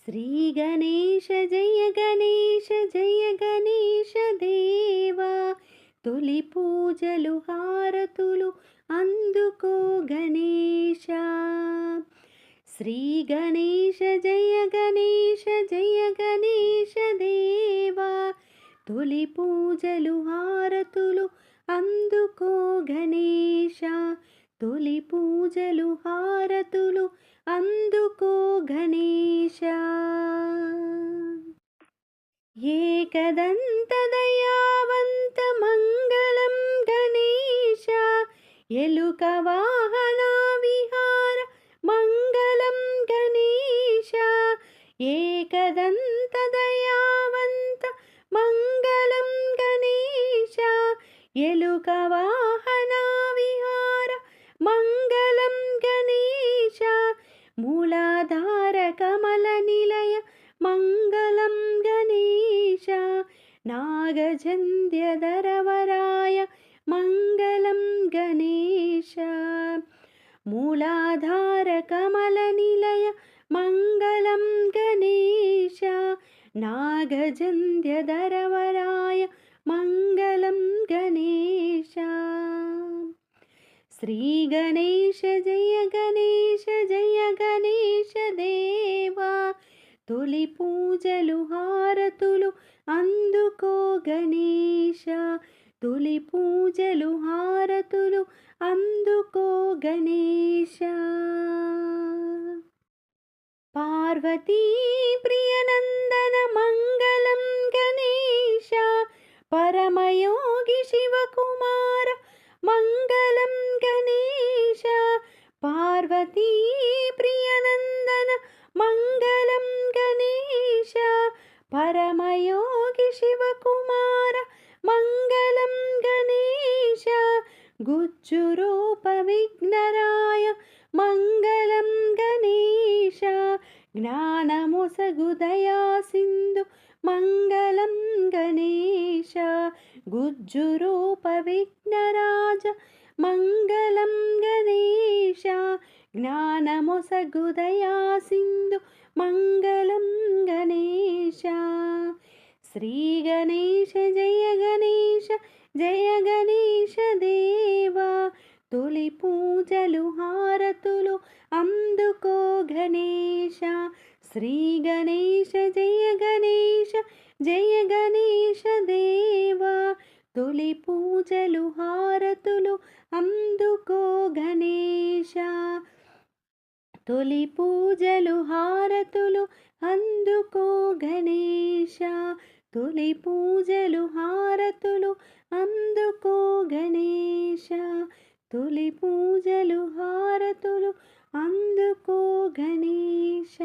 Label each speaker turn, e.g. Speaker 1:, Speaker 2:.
Speaker 1: శ్రీ గణేశ జయ గణేశ జయ గణేశ దేవా, తొలి పూజలు హారతులు అందుకో గణేశ. శ్రీ గణేశ జయ గణేశ జయ గణేశ దేవా, తొలి పూజలు హారతులు అందుకో గణేశ. తొలి పూజలు హారతులు అందుకో గణేశ. ఏకదంత దయావంత మంగళం గణేశ, ఎలుక వాహన విహార మంగళం గణేశ. ఏకదంత దయావంత మంగళం గణేశ, ఎలుక వాహన విహార మంగళం గణేశ. మూలాధార కమల నిలయ మంగళం గణేశ. నాగజంధ్యధరవరాయ మంగళం గణేశ. మూలాధార కమల నిలయ మంగళం గణేశ. నాగజంధ్యధరవరాయ మంగళం గణేశ. శ్రీ గణేశ జయ గణేశ జయ గణేశ దేవా, తొలి పూజలు హారతులు అందుకో గణేశ. తొలి పూజలు హారతులు అందుకో గణేశ. పార్వతీ ప్రియనందన మంగళం గణేశ. పరమయోగి శివకుమార మంగళం గణేశ. పార్వతీ ప్రియనందన మంగళం గణేశ. పరమయోగి శివకుమార మంగళం గణేశ. గుజ్జురూప విఘ్నరాయ మంగళం గణేశ. జ్ఞానమొసగు దయా సింధు మంగళం గణేశ. గుజ్జురూప విఘ్నరాజ మంగళం గణేశ. జ్ఞానమొసగు దయా సింధు మంగళం గణేశ. శ్రీ గణేశ జయ గణేశ జయ గణేశ దేవా, తొలి పూజలు హారతులు అందుకో గణేశ. శ్రీ గణేశ జయ గణేశ జయ గణేశ దేవా, తొలి పూజలు హారతులు అందుకో గణేశ. తొలి పూజలు హారతులు అందుకో గణేశ. తొలి పూజలు హారతులు అందుకో గణేశ. తొలి పూజలు హారతులు అందుకో గణేశ.